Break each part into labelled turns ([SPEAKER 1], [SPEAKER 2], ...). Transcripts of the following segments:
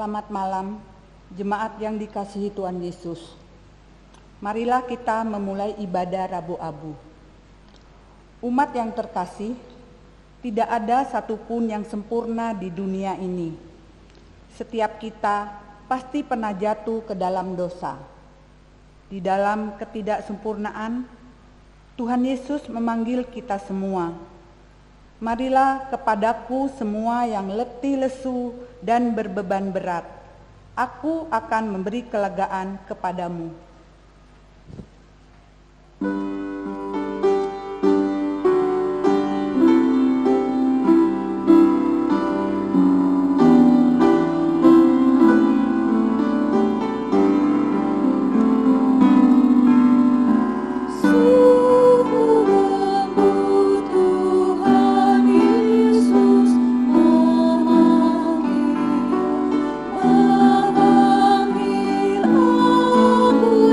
[SPEAKER 1] Selamat malam, jemaat yang dikasihi Tuhan Yesus. Marilah kita memulai ibadah Rabu Abu. Umat yang terkasih, tidak ada satupun yang sempurna di dunia ini. Setiap kita pasti pernah jatuh ke dalam dosa. Di dalam ketidaksempurnaan, Tuhan Yesus memanggil kita semua. Marilah kepadaku semua yang letih lesu dan berbeban berat. Aku akan memberi kelegaan kepadamu.
[SPEAKER 2] Memanggil aku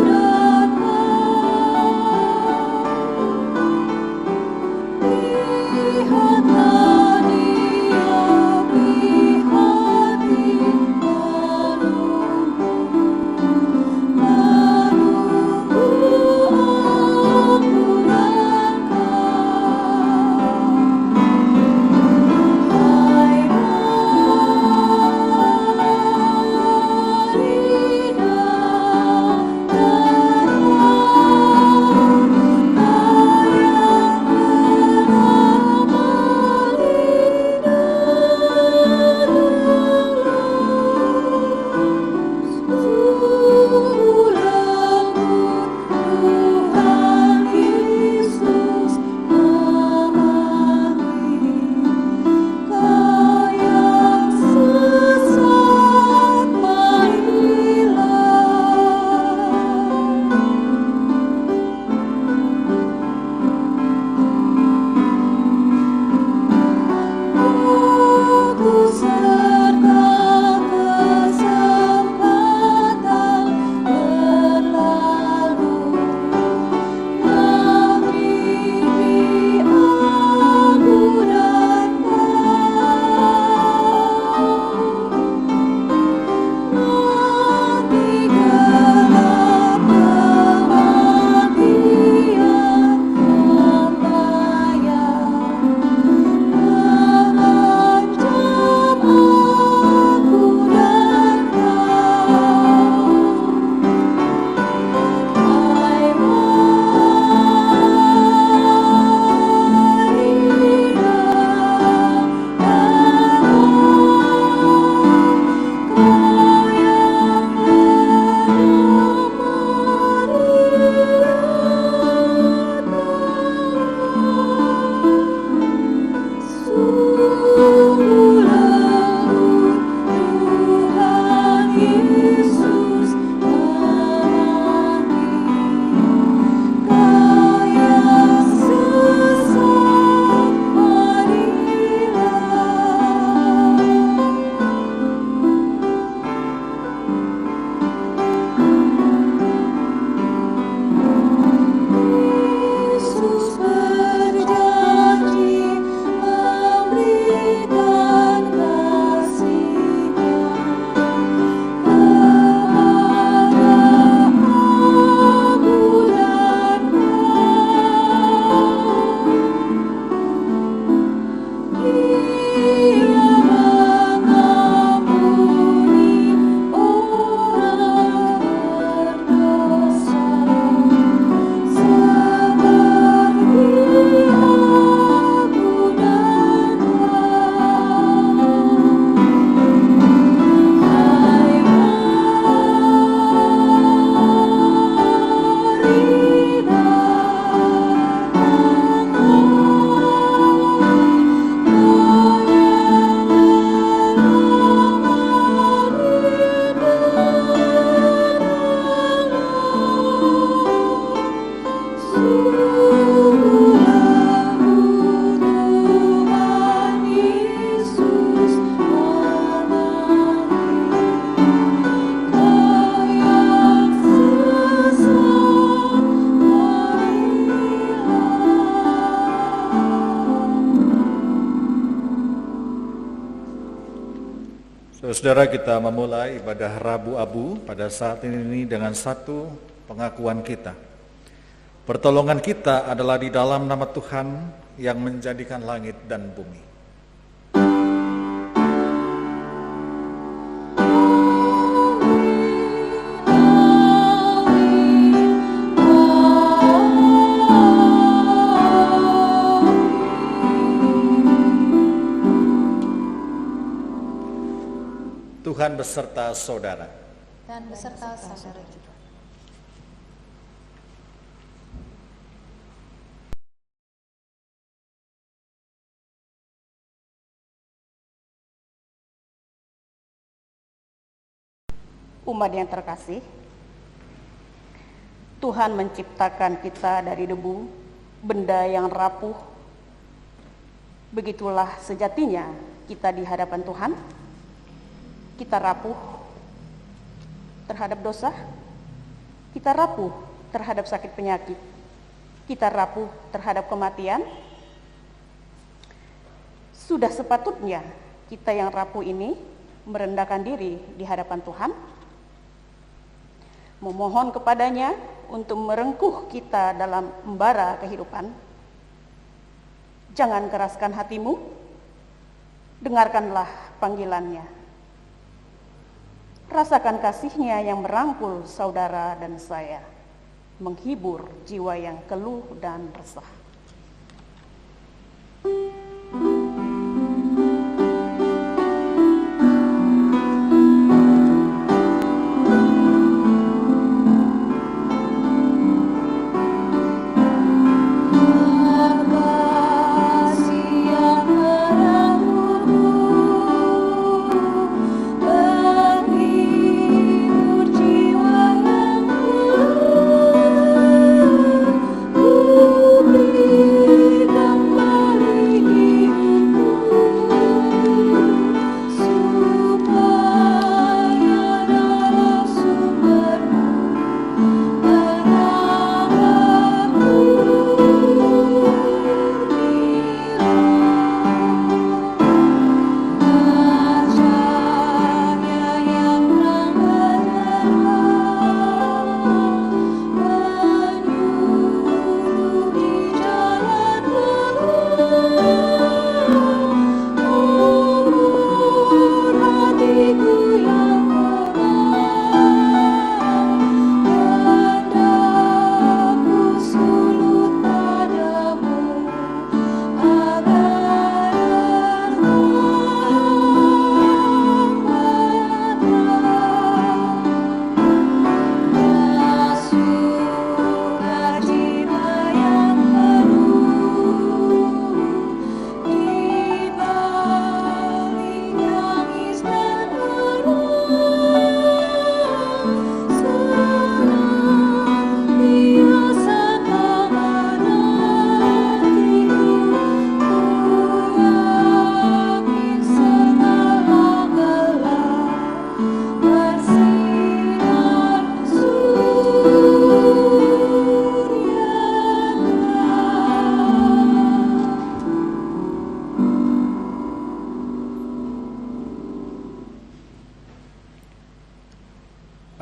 [SPEAKER 2] Saudara, kita memulai ibadah Rabu Abu pada saat ini dengan satu pengakuan kita. Pertolongan kita adalah di dalam nama Tuhan yang menjadikan langit dan bumi. Tuhan beserta saudara.
[SPEAKER 3] Dan beserta saudara juga.
[SPEAKER 4] Umat yang terkasih, Tuhan menciptakan kita dari debu, benda yang rapuh. Begitulah sejatinya kita di hadapan Tuhan. Kita rapuh terhadap dosa, kita rapuh terhadap sakit penyakit, kita rapuh terhadap kematian. Sudah sepatutnya kita yang rapuh ini merendahkan diri di hadapan Tuhan, memohon kepadanya untuk merengkuh kita dalam embara kehidupan. Jangan keraskan hatimu, dengarkanlah panggilannya. Rasakan kasihnya yang merangkul saudara dan saya, menghibur jiwa yang keluh dan resah.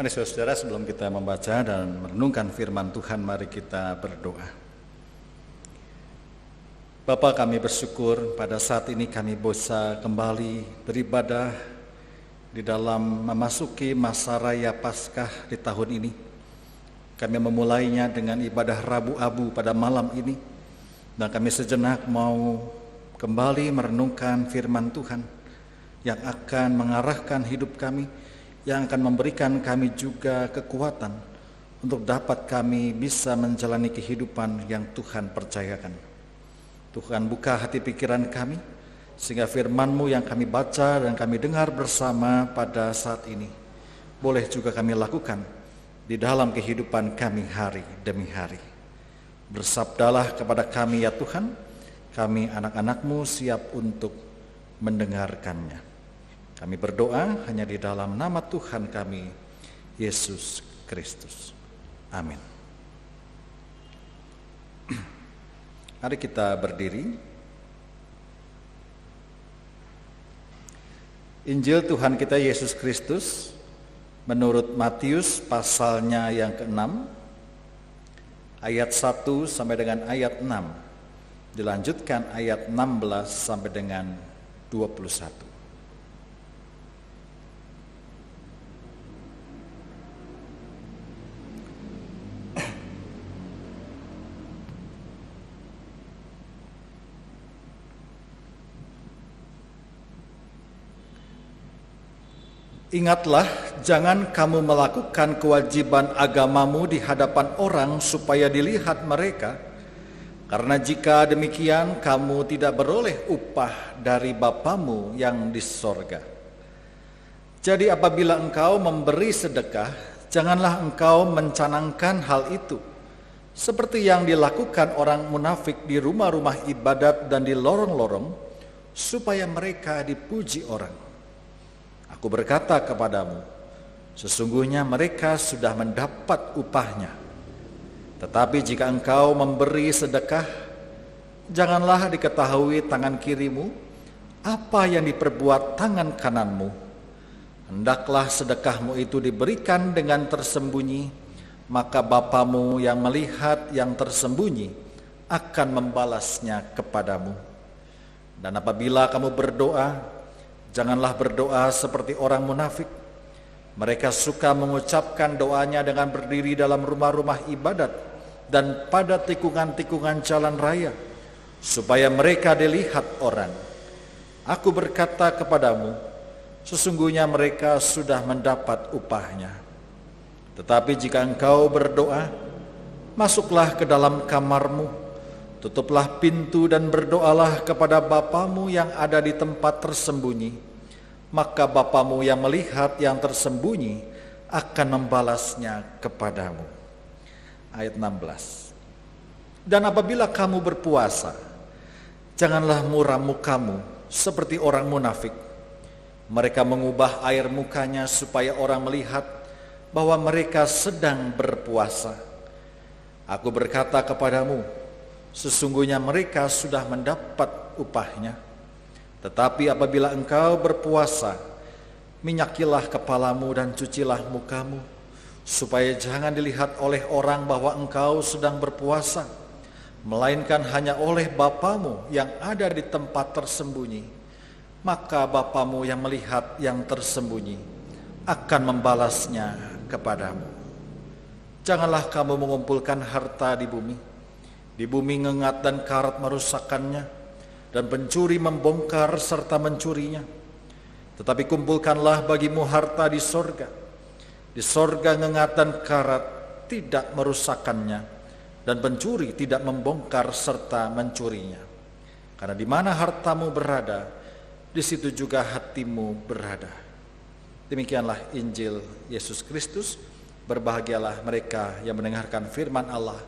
[SPEAKER 2] Mari saudara, sebelum kita membaca dan merenungkan firman Tuhan, mari kita berdoa. Bapa, kami bersyukur pada saat ini kami bisa kembali beribadah di dalam memasuki masa raya Paskah di tahun ini. Kami memulainya dengan ibadah Rabu Abu pada malam ini, dan kami sejenak mau kembali merenungkan firman Tuhan yang akan mengarahkan hidup kami, yang akan memberikan kami juga kekuatan untuk dapat kami bisa menjalani kehidupan yang Tuhan percayakan. Tuhan, buka hati pikiran kami, sehingga firman-Mu yang kami baca dan kami dengar bersama pada saat ini boleh juga kami lakukan di dalam kehidupan kami hari demi hari. Bersabdalah kepada kami ya Tuhan, kami anak-anak-Mu siap untuk mendengarkannya. Kami berdoa hanya di dalam nama Tuhan kami, Yesus Kristus. Amin. Mari kita berdiri. Injil Tuhan kita Yesus Kristus menurut Matius pasalnya yang ke-6 ayat 1 sampai dengan ayat 6. Dilanjutkan ayat 16 sampai dengan 21. Ingatlah, jangan kamu melakukan kewajiban agamamu di hadapan orang supaya dilihat mereka, karena jika demikian kamu tidak beroleh upah dari Bapamu yang di sorga. Jadi apabila engkau memberi sedekah, janganlah engkau mencanangkan hal itu, seperti yang dilakukan orang munafik di rumah-rumah ibadat dan di lorong-lorong, supaya mereka dipuji orang. Aku berkata kepadamu, sesungguhnya mereka sudah mendapat upahnya. Tetapi jika engkau memberi sedekah, janganlah diketahui tangan kirimu apa yang diperbuat tangan kananmu. Hendaklah sedekahmu itu diberikan dengan tersembunyi, maka Bapamu yang melihat yang tersembunyi akan membalasnya kepadamu. Dan apabila kamu berdoa, janganlah berdoa seperti orang munafik. Mereka suka mengucapkan doanya dengan berdiri dalam rumah-rumah ibadat dan pada tikungan-tikungan jalan raya, supaya mereka dilihat orang. Aku berkata kepadamu, sesungguhnya mereka sudah mendapat upahnya. Tetapi jika engkau berdoa, masuklah ke dalam kamarmu, tutuplah pintu dan berdoalah kepada Bapamu yang ada di tempat tersembunyi, maka Bapamu yang melihat yang tersembunyi akan membalasnya kepadamu. Ayat 16. Dan apabila kamu berpuasa, janganlah muram mukamu seperti orang munafik. Mereka mengubah air mukanya supaya orang melihat bahwa mereka sedang berpuasa. Aku berkata kepadamu, sesungguhnya mereka sudah mendapat upahnya. Tetapi apabila engkau berpuasa, minyakilah kepalamu dan cucilah mukamu, supaya jangan dilihat oleh orang bahwa engkau sedang berpuasa, melainkan hanya oleh Bapamu yang ada di tempat tersembunyi. Maka Bapamu yang melihat yang tersembunyi akan membalasnya kepadamu. Janganlah kamu mengumpulkan harta di bumi. Di bumi ngengat dan karat merusakkannya, dan pencuri membongkar serta mencurinya. Tetapi kumpulkanlah bagimu harta di sorga. Di sorga ngengat dan karat tidak merusakkannya, dan pencuri tidak membongkar serta mencurinya. Karena di mana hartamu berada, di situ juga hatimu berada. Demikianlah Injil Yesus Kristus. Berbahagialah mereka yang mendengarkan firman Allah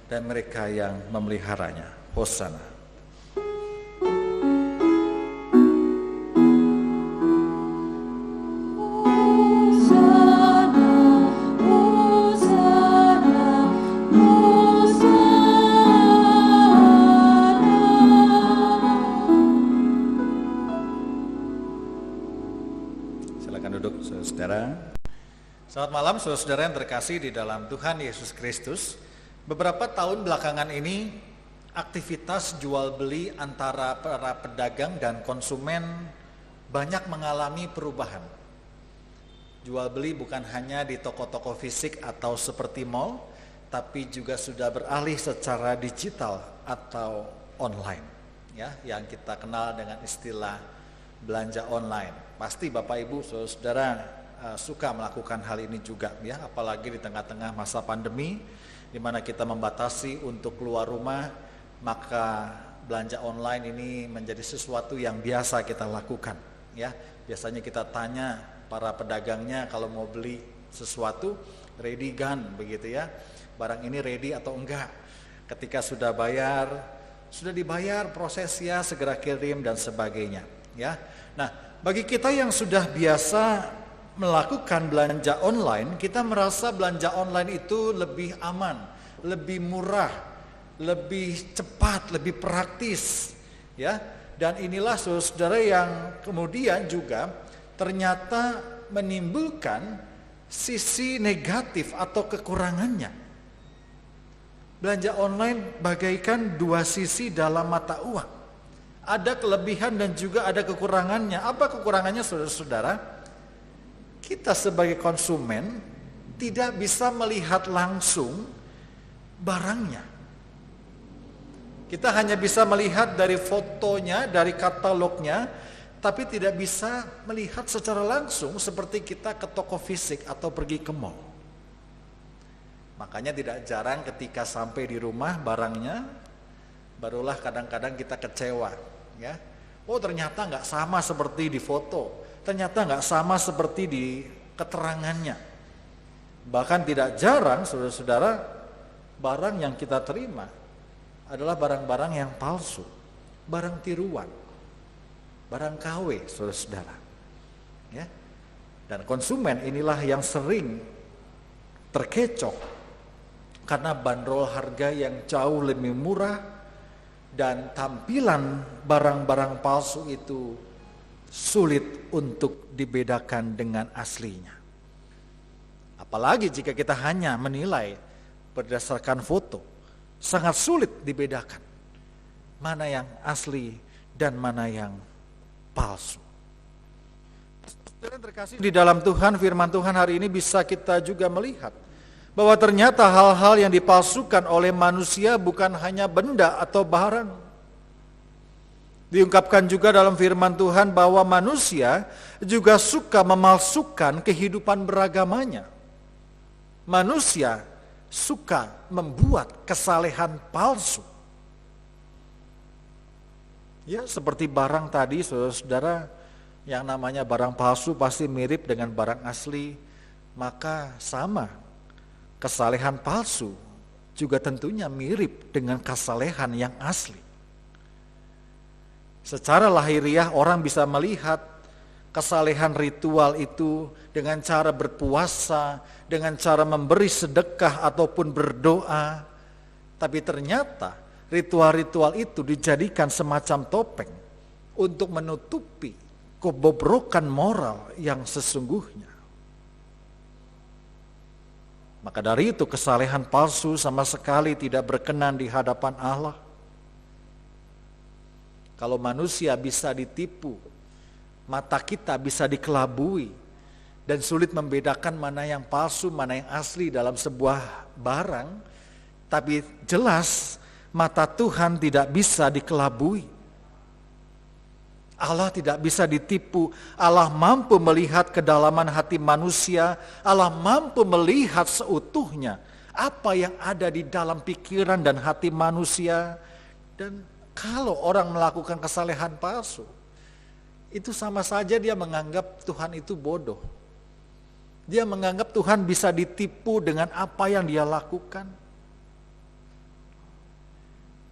[SPEAKER 2] dan mereka yang memeliharanya. Hosana. Silakan duduk, saudara. Selamat malam, saudara yang terkasih di dalam Tuhan Yesus Kristus. Beberapa tahun belakangan ini, aktivitas jual beli antara para pedagang dan konsumen banyak mengalami perubahan. Jual beli bukan hanya di toko-toko fisik atau seperti mal, tapi juga sudah beralih secara digital atau online, ya, yang kita kenal dengan istilah belanja online. Pasti Bapak Ibu saudara suka melakukan hal ini juga, ya, apalagi di tengah-tengah masa pandemi, di mana kita membatasi untuk keluar rumah, maka belanja online ini menjadi sesuatu yang biasa kita lakukan, ya. Biasanya kita tanya para pedagangnya kalau mau beli sesuatu, ready gun, begitu ya, barang ini ready atau enggak. Ketika sudah dibayar, prosesnya segera kirim dan sebagainya, ya. Nah, bagi kita yang sudah biasa melakukan belanja online, kita merasa belanja online itu lebih aman, lebih murah, lebih cepat, lebih praktis, ya. Dan inilah saudara yang kemudian juga ternyata menimbulkan sisi negatif atau kekurangannya. Belanja online bagaikan dua sisi dalam mata uang. Ada kelebihan dan juga ada kekurangannya. Apa kekurangannya, saudara-saudara? Kita sebagai konsumen tidak bisa melihat langsung barangnya. Kita hanya bisa melihat dari fotonya, dari katalognya, tapi tidak bisa melihat secara langsung seperti kita ke toko fisik atau pergi ke mall. Makanya tidak jarang ketika sampai di rumah barangnya, barulah kadang-kadang kita kecewa. Ya, oh ternyata nggak sama seperti di foto, ternyata nggak sama seperti di keterangannya. Bahkan tidak jarang, saudara-saudara, barang yang kita terima adalah barang-barang yang palsu, barang tiruan, barang KW, saudara-saudara. Ya. Dan konsumen inilah yang sering terkecoh karena bandrol harga yang jauh lebih murah dan tampilan barang-barang palsu itu sulit untuk dibedakan dengan aslinya. Apalagi jika kita hanya menilai berdasarkan foto, sangat sulit dibedakan mana yang asli dan mana yang palsu. Saudara yang terkasih di dalam Tuhan, firman Tuhan hari ini bisa kita juga melihat bahwa ternyata hal-hal yang dipalsukan oleh manusia bukan hanya benda atau barang. Diungkapkan juga dalam firman Tuhan bahwa manusia juga suka memalsukan kehidupan beragamanya. Manusia suka membuat kesalehan palsu. Ya, seperti barang tadi, saudara-saudara, yang namanya barang palsu pasti mirip dengan barang asli, maka sama. Kesalehan palsu juga tentunya mirip dengan kesalehan yang asli. Secara lahiriah orang bisa melihat kesalehan ritual itu dengan cara berpuasa, dengan cara memberi sedekah ataupun berdoa. Tapi ternyata ritual-ritual itu dijadikan semacam topeng untuk menutupi kebobrokan moral yang sesungguhnya. Maka dari itu kesalehan palsu sama sekali tidak berkenan di hadapan Allah. Kalau manusia bisa ditipu, mata kita bisa dikelabui, dan sulit membedakan mana yang palsu, mana yang asli dalam sebuah barang, tapi jelas mata Tuhan tidak bisa dikelabui. Allah tidak bisa ditipu. Allah mampu melihat kedalaman hati manusia. Allah mampu melihat seutuhnya apa yang ada di dalam pikiran dan hati manusia. Dan kalau orang melakukan kesalehan palsu, itu sama saja dia menganggap Tuhan itu bodoh. Dia menganggap Tuhan bisa ditipu dengan apa yang dia lakukan.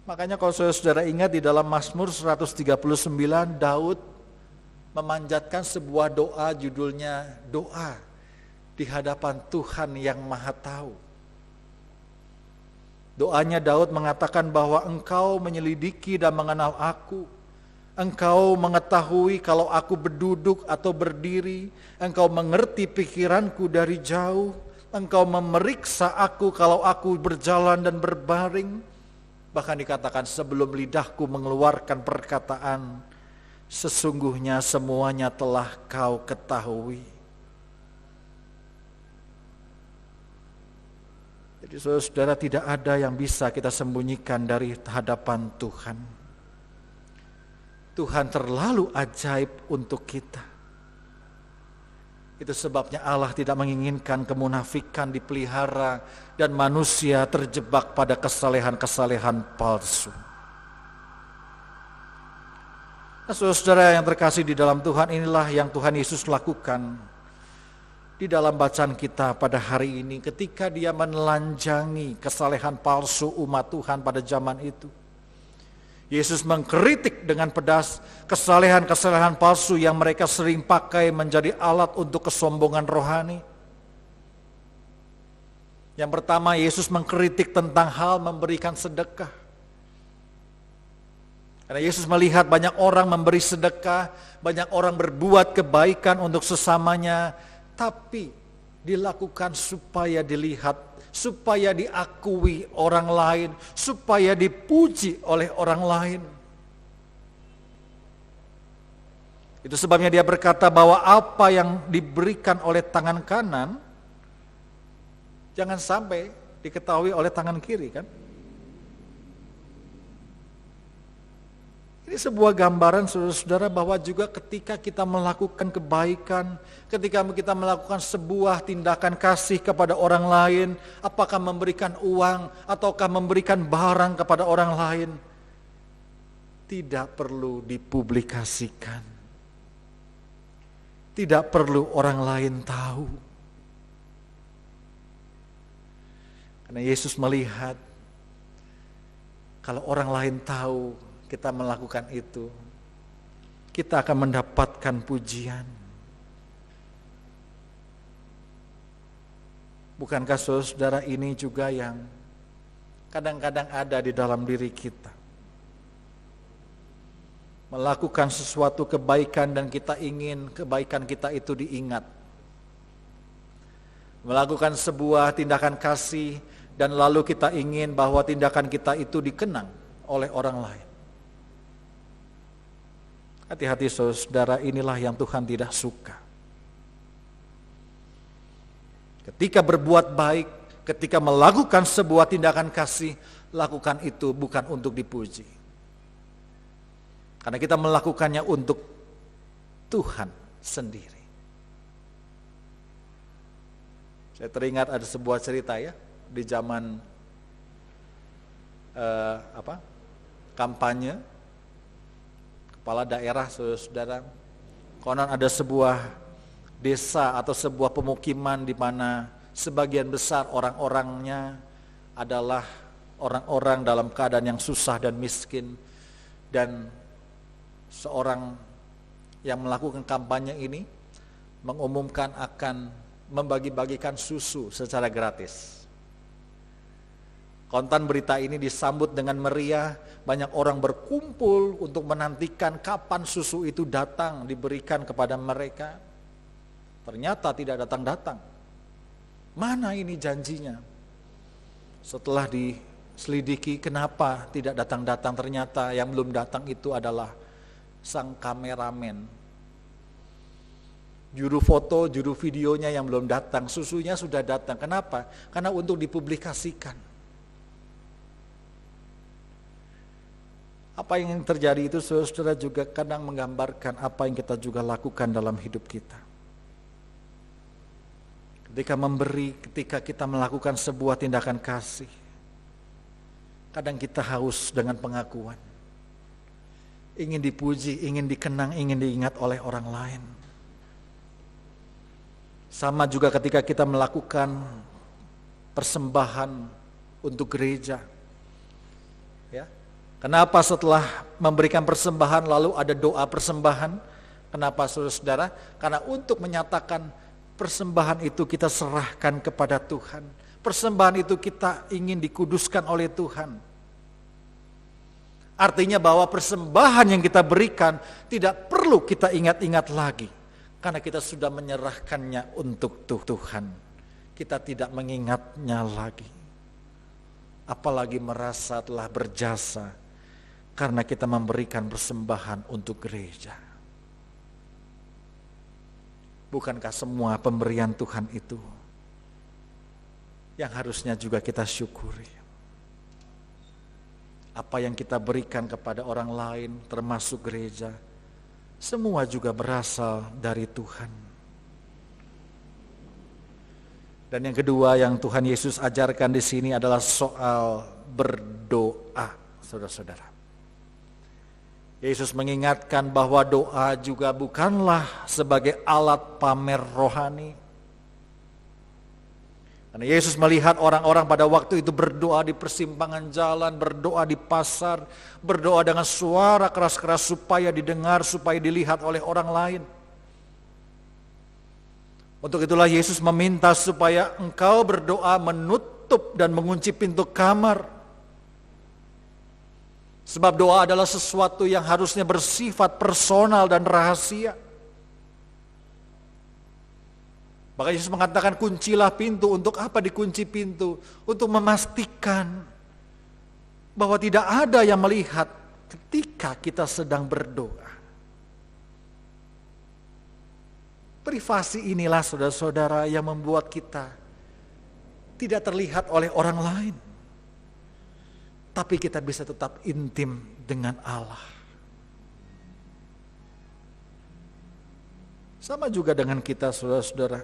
[SPEAKER 2] Makanya kalau saudara ingat di dalam Mazmur 139, Daud memanjatkan sebuah doa, judulnya doa di hadapan Tuhan yang Maha Tahu. Doanya Daud mengatakan bahwa Engkau menyelidiki dan mengenal aku. Engkau mengetahui kalau aku berduduk atau berdiri. Engkau mengerti pikiranku dari jauh. Engkau memeriksa aku kalau aku berjalan dan berbaring. Bahkan dikatakan sebelum lidahku mengeluarkan perkataan, sesungguhnya semuanya telah Kau ketahui. Jadi saudara, tidak ada yang bisa kita sembunyikan dari hadapan Tuhan. Tuhan terlalu ajaib untuk kita. Itu sebabnya Allah tidak menginginkan kemunafikan dipelihara dan manusia terjebak pada kesalehan-kesalehan palsu. Nah, saudara yang terkasih di dalam Tuhan, inilah yang Tuhan Yesus lakukan di dalam bacaan kita pada hari ini ketika Dia menelanjangi kesalehan palsu umat Tuhan pada zaman itu. Yesus mengkritik dengan pedas kesalehan-kesalehan palsu yang mereka sering pakai menjadi alat untuk kesombongan rohani. Yang pertama, Yesus mengkritik tentang hal memberikan sedekah. Karena Yesus melihat banyak orang memberi sedekah, banyak orang berbuat kebaikan untuk sesamanya, tapi dilakukan supaya dilihat, supaya diakui orang lain, supaya dipuji oleh orang lain. Itu sebabnya dia berkata bahwa apa yang diberikan oleh tangan kanan, jangan sampai diketahui oleh tangan kiri, kan? Ini sebuah gambaran saudara-saudara bahwa juga ketika kita melakukan kebaikan, ketika kita melakukan sebuah tindakan kasih kepada orang lain, apakah memberikan uang ataukah memberikan barang kepada orang lain, tidak perlu dipublikasikan. Tidak perlu orang lain tahu. Karena Yesus melihat kalau orang lain tahu kita melakukan itu, kita akan mendapatkan pujian. Bukankah saudara ini juga yang kadang-kadang ada di dalam diri kita? Melakukan sesuatu kebaikan dan kita ingin kebaikan kita itu diingat. Melakukan sebuah tindakan kasih dan lalu kita ingin bahwa tindakan kita itu dikenang oleh orang lain. Hati-hati saudara, inilah yang Tuhan tidak suka. Ketika berbuat baik, ketika melakukan sebuah tindakan kasih, lakukan itu bukan untuk dipuji. Karena kita melakukannya untuk Tuhan sendiri. Saya teringat ada sebuah cerita ya, di zaman kampanye kepala daerah saudara, konon ada sebuah desa atau sebuah pemukiman di mana sebagian besar orang-orangnya adalah orang-orang dalam keadaan yang susah dan miskin, dan seorang yang melakukan kampanye ini mengumumkan akan membagi-bagikan susu secara gratis. Konten berita ini disambut dengan meriah, banyak orang berkumpul untuk menantikan kapan susu itu datang diberikan kepada mereka. Ternyata tidak datang-datang. Mana ini janjinya? Setelah diselidiki kenapa tidak datang-datang, ternyata yang belum datang itu adalah sang kameramen. Juru foto, juru videonya yang belum datang, susunya sudah datang. Kenapa? Karena untuk dipublikasikan. Apa yang terjadi itu saudara juga kadang menggambarkan apa yang kita juga lakukan dalam hidup kita. Ketika memberi, ketika kita melakukan sebuah tindakan kasih, kadang kita haus dengan pengakuan. Ingin dipuji, ingin dikenang, ingin diingat oleh orang lain. Sama juga ketika kita melakukan persembahan untuk gereja. Ya. Kenapa setelah memberikan persembahan lalu ada doa persembahan? Kenapa saudara-saudara? Karena untuk menyatakan persembahan itu kita serahkan kepada Tuhan. Persembahan itu kita ingin dikuduskan oleh Tuhan. Artinya bahwa persembahan yang kita berikan tidak perlu kita ingat-ingat lagi. Karena kita sudah menyerahkannya untuk Tuhan. Kita tidak mengingatnya lagi. Apalagi merasa telah berjasa karena kita memberikan persembahan untuk gereja. Bukankah semua pemberian Tuhan itu yang harusnya juga kita syukuri? Apa yang kita berikan kepada orang lain termasuk gereja, semua juga berasal dari Tuhan. Dan yang kedua yang Tuhan Yesus ajarkan di sini adalah soal berdoa, saudara-saudara. Yesus mengingatkan bahwa doa juga bukanlah sebagai alat pamer rohani. Karena Yesus melihat orang-orang pada waktu itu berdoa di persimpangan jalan, berdoa di pasar, berdoa dengan suara keras-keras supaya didengar, supaya dilihat oleh orang lain. Untuk itulah Yesus meminta supaya engkau berdoa menutup dan mengunci pintu kamar. Sebab doa adalah sesuatu yang harusnya bersifat personal dan rahasia. Maka Yesus mengatakan kuncilah pintu. Untuk apa dikunci pintu? Untuk memastikan bahwa tidak ada yang melihat ketika kita sedang berdoa. Privasi inilah saudara-saudara yang membuat kita tidak terlihat oleh orang lain. Tapi kita bisa tetap intim dengan Allah. Sama juga dengan kita saudara-saudara.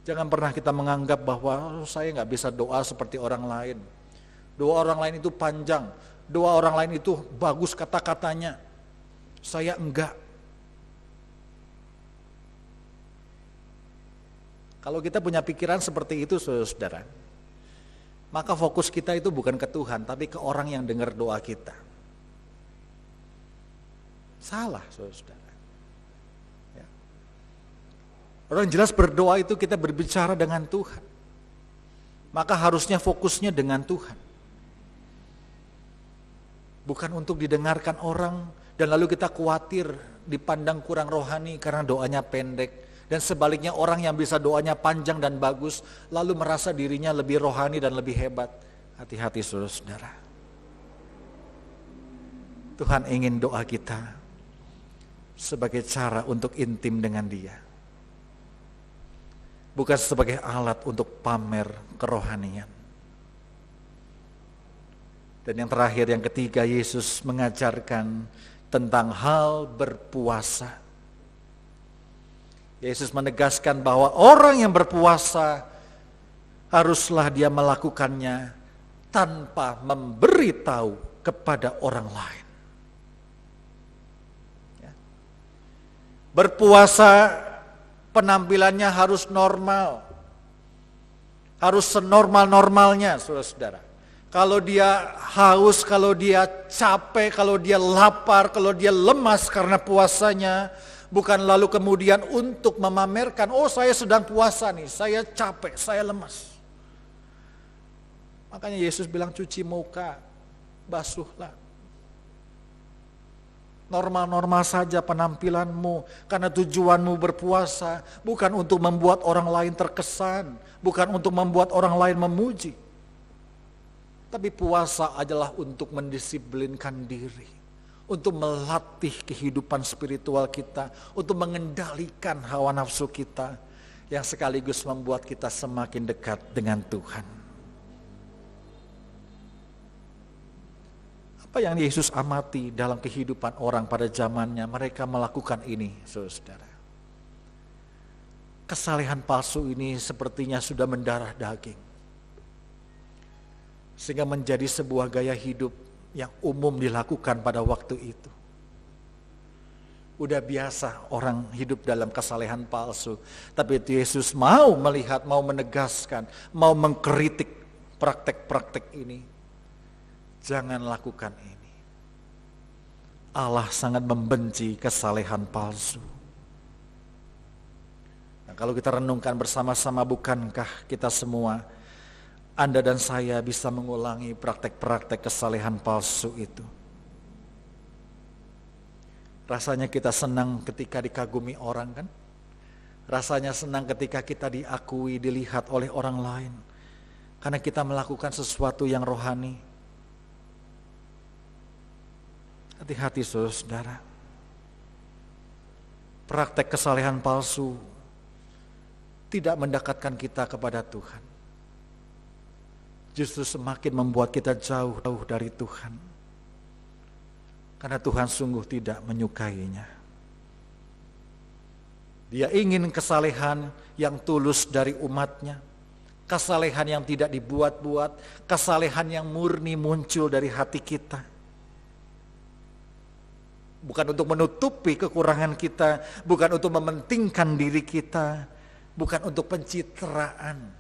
[SPEAKER 2] Jangan pernah kita menganggap bahwa saya nggak bisa doa seperti orang lain. Doa orang lain itu panjang. Doa orang lain itu bagus kata-katanya. Saya enggak. Kalau kita punya pikiran seperti itu saudara, maka fokus kita itu bukan ke Tuhan, tapi ke orang yang dengar doa kita. Salah saudara. Ya. Orang jelas berdoa itu kita berbicara dengan Tuhan. Maka harusnya fokusnya dengan Tuhan. Bukan untuk didengarkan orang dan lalu kita khawatir dipandang kurang rohani karena doanya pendek. Dan sebaliknya orang yang bisa doanya panjang dan bagus lalu merasa dirinya lebih rohani dan lebih hebat. Hati-hati saudara-saudara. Tuhan ingin doa kita sebagai cara untuk intim dengan Dia. Bukan sebagai alat untuk pamer kerohanian. Dan yang terakhir, yang ketiga, Yesus mengajarkan tentang hal berpuasa. Yesus menegaskan bahwa orang yang berpuasa haruslah dia melakukannya tanpa memberitahu kepada orang lain. Ya. Berpuasa penampilannya harus normal, harus senormal-normalnya saudara-saudara. Kalau dia haus, kalau dia capek, kalau dia lapar, kalau dia lemas karena puasanya, bukan lalu kemudian untuk memamerkan, oh saya sedang puasa nih, saya capek, saya lemas. Makanya Yesus bilang cuci muka, basuhlah. Normal-normal saja penampilanmu, karena tujuanmu berpuasa bukan untuk membuat orang lain terkesan, bukan untuk membuat orang lain memuji. Tapi puasa adalah untuk mendisiplinkan diri, untuk melatih kehidupan spiritual kita, untuk mengendalikan hawa nafsu kita, yang sekaligus membuat kita semakin dekat dengan Tuhan. Apa yang Yesus amati dalam kehidupan orang pada zamannya, mereka melakukan ini, saudara. Kesalehan palsu ini sepertinya sudah mendarah daging. Sehingga menjadi sebuah gaya hidup yang umum dilakukan pada waktu itu. Udah biasa orang hidup dalam kesalehan palsu. Tapi Yesus mau melihat, mau menegaskan, mau mengkritik praktek-praktek ini. Jangan lakukan ini. Allah sangat membenci kesalehan palsu. Nah, kalau kita renungkan bersama-sama, bukankah kita semua, Anda dan saya bisa mengulangi praktek-praktek kesalehan palsu itu? Rasanya kita senang ketika dikagumi orang kan? Rasanya senang ketika kita diakui, dilihat oleh orang lain. Karena kita melakukan sesuatu yang rohani. Hati-hati saudara. Praktek kesalehan palsu tidak mendekatkan kita kepada Tuhan. Justru semakin membuat kita jauh dari Tuhan. Karena Tuhan sungguh tidak menyukainya. Dia ingin kesalehan yang tulus dari umatnya. Kesalehan yang tidak dibuat-buat. Kesalehan yang murni muncul dari hati kita. Bukan untuk menutupi kekurangan kita. Bukan untuk mementingkan diri kita. Bukan untuk pencitraan.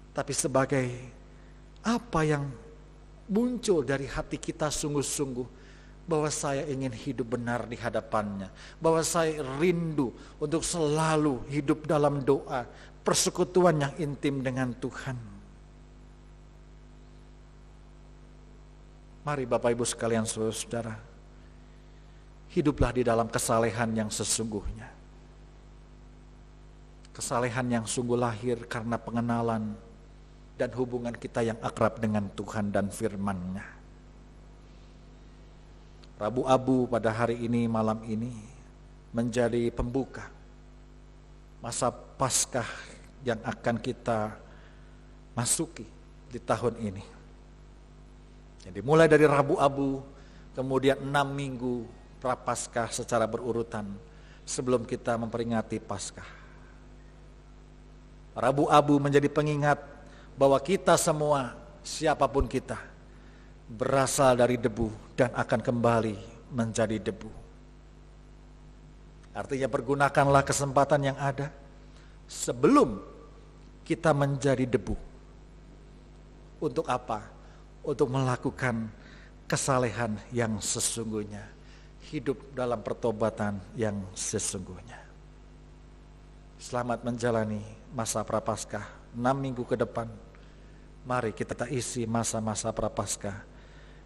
[SPEAKER 2] Tapi sebagai apa yang muncul dari hati kita sungguh-sungguh, bahwa saya ingin hidup benar di hadapannya, bahwa saya rindu untuk selalu hidup dalam doa, persekutuan yang intim dengan Tuhan. Mari Bapak Ibu sekalian saudara, hiduplah di dalam kesalehan yang sesungguhnya. Kesalehan yang sungguh lahir karena pengenalan dan hubungan kita yang akrab dengan Tuhan dan firman-Nya. Rabu Abu pada hari ini, malam ini, menjadi pembuka masa Paskah yang akan kita masuki di tahun ini. Jadi mulai dari Rabu Abu, kemudian 6 minggu Prapaskah secara berurutan sebelum kita memperingati Paskah. Rabu Abu menjadi pengingat bahwa kita semua, siapapun kita, berasal dari debu dan akan kembali menjadi debu. Artinya pergunakanlah kesempatan yang ada sebelum kita menjadi debu. Untuk apa? Untuk melakukan kesalehan yang sesungguhnya, hidup dalam pertobatan yang sesungguhnya. Selamat menjalani masa Prapaskah 6 minggu ke depan. Mari kita isi masa-masa Prapaskah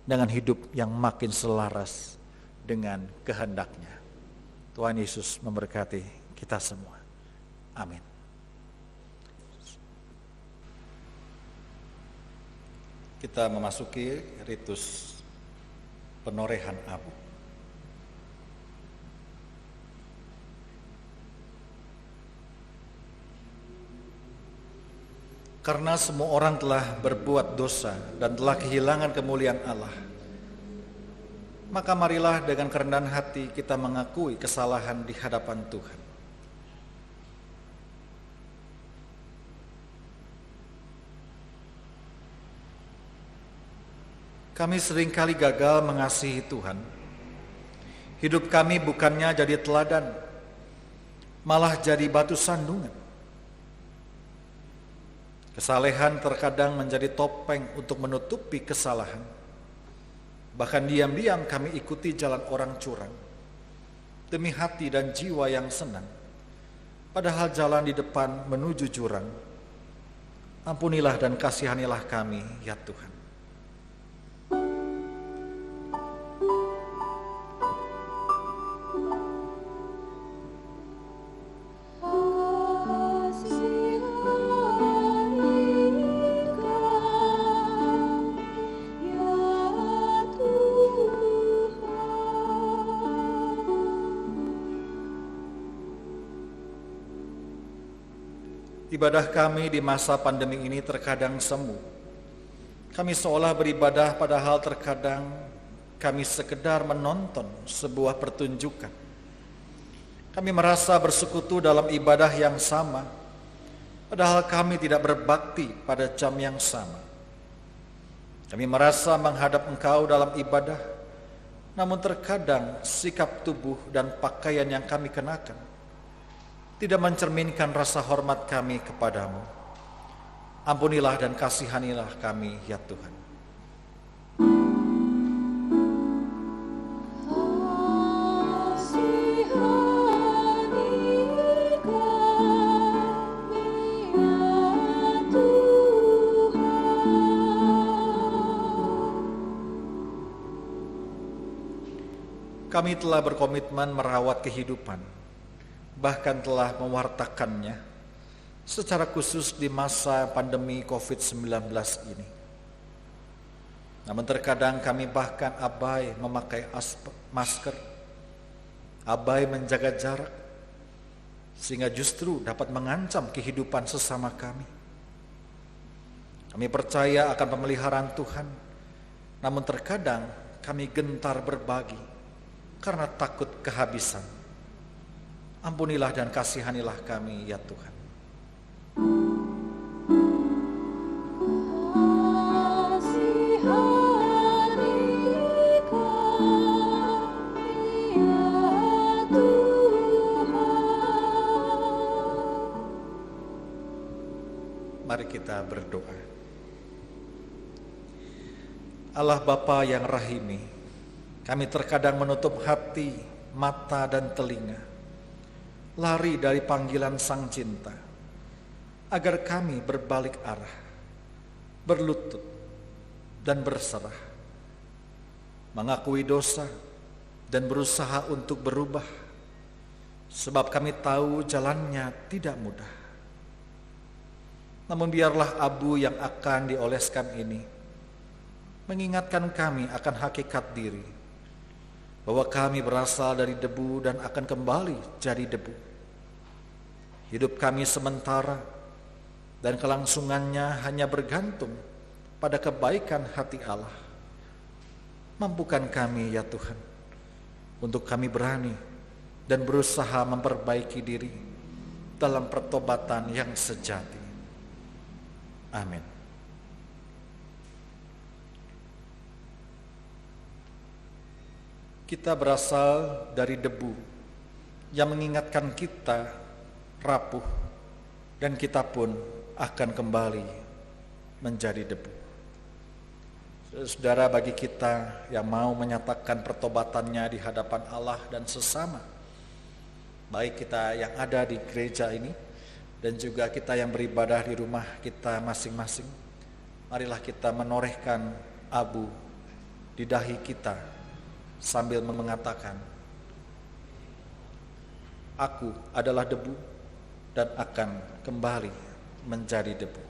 [SPEAKER 2] dengan hidup yang makin selaras dengan kehendak-Nya. Tuhan Yesus memberkati kita semua. Amin. Kita memasuki ritus penorehan abu. Karena semua orang telah berbuat dosa dan telah kehilangan kemuliaan Allah, maka marilah dengan kerendahan hati kita mengakui kesalahan di hadapan Tuhan. Kami seringkali gagal mengasihi Tuhan. Hidup kami bukannya jadi teladan, malah jadi batu sandungan. Kesalehan terkadang menjadi topeng untuk menutupi kesalahan. Bahkan diam-diam kami ikuti jalan orang curang demi hati dan jiwa yang senang, padahal jalan di depan menuju jurang. Ampunilah dan kasihanilah kami, ya Tuhan. Ibadah kami di masa pandemi ini terkadang semu. Kami seolah beribadah padahal terkadang kami sekedar menonton sebuah pertunjukan. Kami merasa bersekutu dalam ibadah yang sama, padahal kami tidak berbakti pada jam yang sama. Kami merasa menghadap Engkau dalam ibadah, namun terkadang sikap tubuh dan pakaian yang kami kenakan tidak mencerminkan rasa hormat kami kepadamu. Ampunilah dan kasihanilah kami, ya Tuhan. Kami telah berkomitmen merawat kehidupan, bahkan telah mewartakannya secara khusus di masa pandemi COVID-19 ini. Namun terkadang kami bahkan abai memakai masker, abai menjaga jarak, sehingga justru dapat mengancam kehidupan sesama kami. Kami percaya akan pemeliharaan Tuhan, namun terkadang kami gentar berbagi karena takut kehabisan. Ampunilah dan kasihanilah kami, ya Tuhan. Mari kita berdoa. Allah Bapa yang rahimi, kami terkadang menutup hati, mata dan telinga, lari dari panggilan Sang Cinta, agar kami berbalik arah, berlutut, dan berserah mengakui dosa, dan berusaha untuk berubah, sebab kami tahu jalannya tidak mudah. Namun biarlah abu yang akan dioleskan ini mengingatkan kami akan hakikat diri, bahwa kami berasal dari debu dan akan kembali jadi debu. Hidup kami sementara dan kelangsungannya hanya bergantung pada kebaikan hati Allah. Mampukan kami ya Tuhan, untuk kami berani dan berusaha memperbaiki diri dalam pertobatan yang sejati. Amin. Kita berasal dari debu yang mengingatkan kita rapuh, dan kita pun akan kembali menjadi debu. Saudara, bagi kita yang mau menyatakan pertobatannya di hadapan Allah dan sesama, baik kita yang ada di gereja ini dan juga kita yang beribadah di rumah kita masing-masing, marilah kita menorehkan abu di dahi kita sambil mengatakan, aku adalah debu dan akan kembali menjadi debu.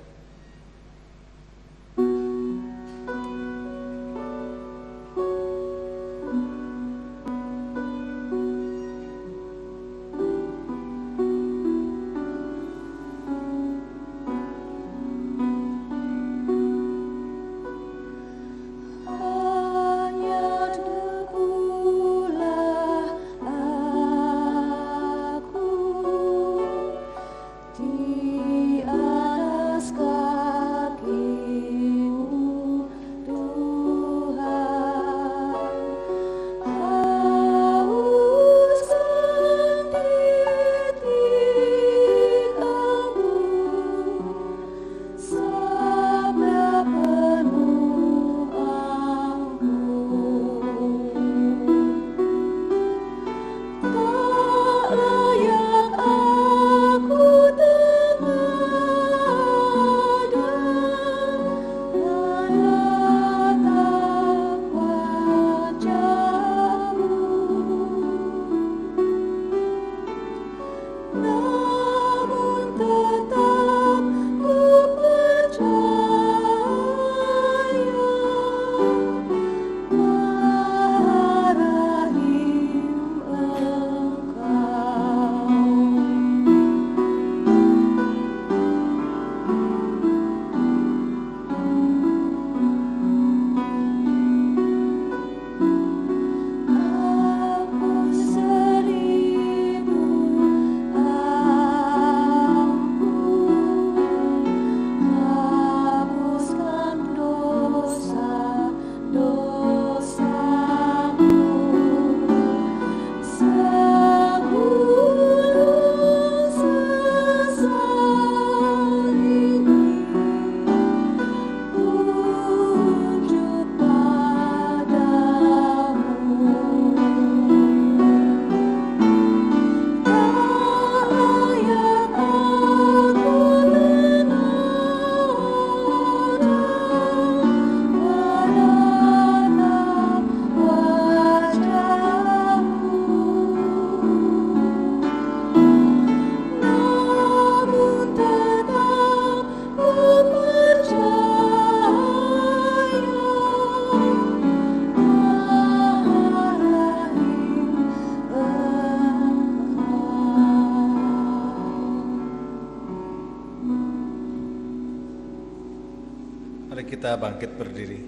[SPEAKER 2] Mari kita bangkit berdiri.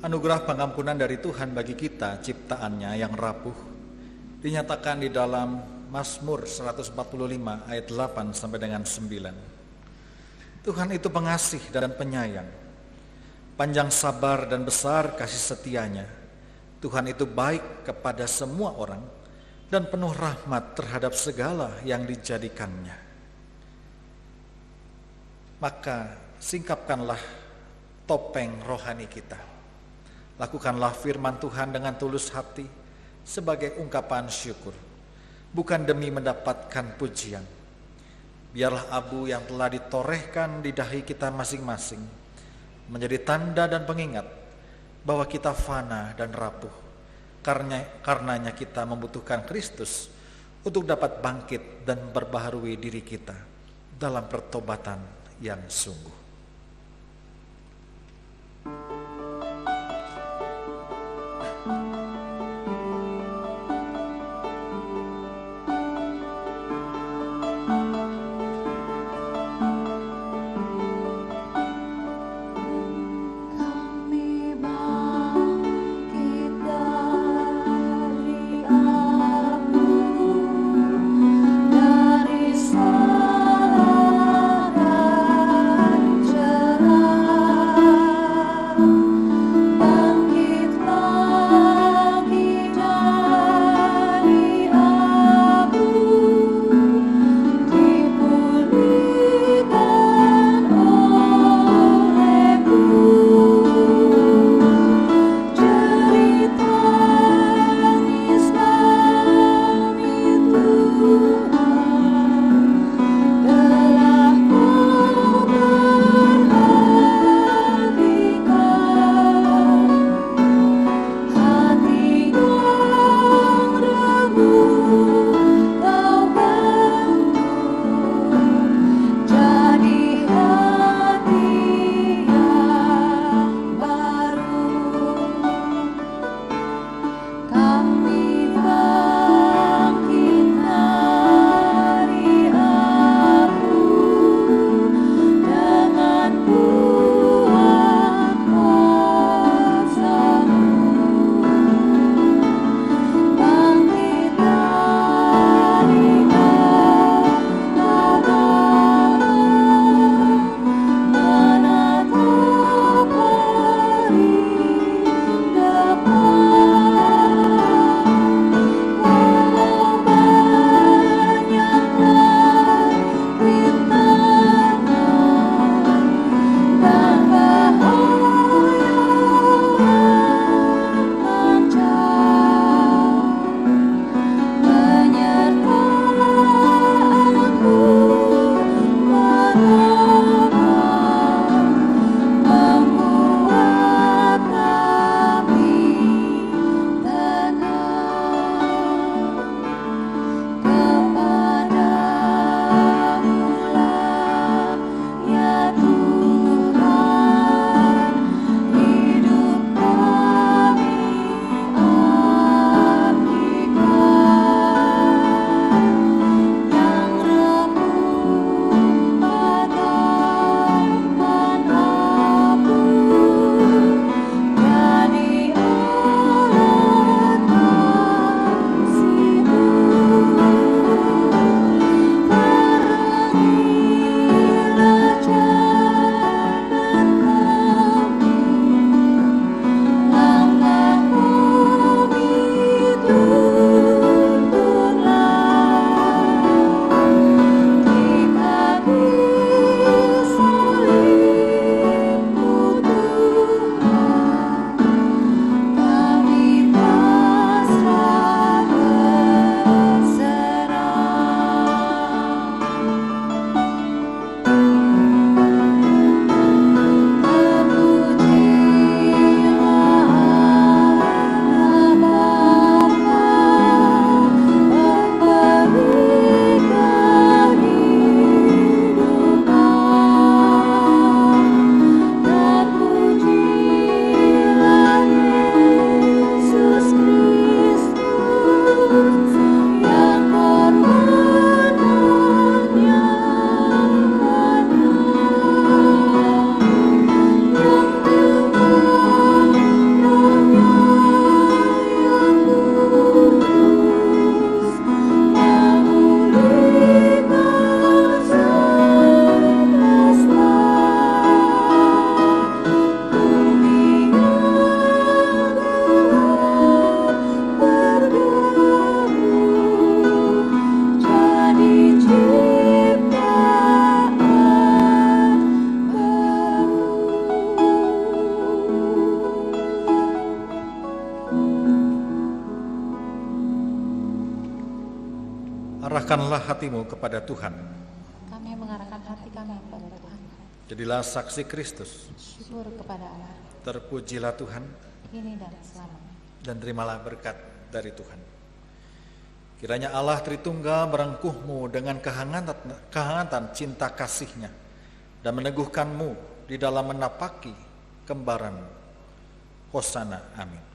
[SPEAKER 2] Anugerah pengampunan dari Tuhan bagi kita, ciptaannya yang rapuh, dinyatakan di dalam Mazmur 145 ayat 8 sampai dengan 9. Tuhan itu pengasih dan penyayang, panjang sabar dan besar kasih setianya. Tuhan itu baik kepada semua orang dan penuh rahmat terhadap segala yang dijadikannya. Maka singkapkanlah topeng rohani kita. Lakukanlah firman Tuhan dengan tulus hati sebagai ungkapan syukur, bukan demi mendapatkan pujian. Biarlah abu yang telah ditorehkan di dahi kita masing-masing menjadi tanda dan pengingat bahwa kita fana dan rapuh. Karenanya kita membutuhkan Kristus untuk dapat bangkit dan memperbaharui diri kita dalam pertobatan yang sungguh. Arahkanlah hatimu kepada Tuhan.
[SPEAKER 3] Kami mengarahkan hati kami kepada Tuhan.
[SPEAKER 2] Jadilah saksi Kristus.
[SPEAKER 3] Syukur kepada Allah,
[SPEAKER 2] Terpujilah Tuhan
[SPEAKER 3] kini dan selamanya.
[SPEAKER 2] dan terimalah berkat dari Tuhan. Kiranya Allah Tritunggal merengkuhmu dengan kehangatan cinta kasih-Nya dan meneguhkanmu di dalam menapaki kembaranmu. Hosana, amin.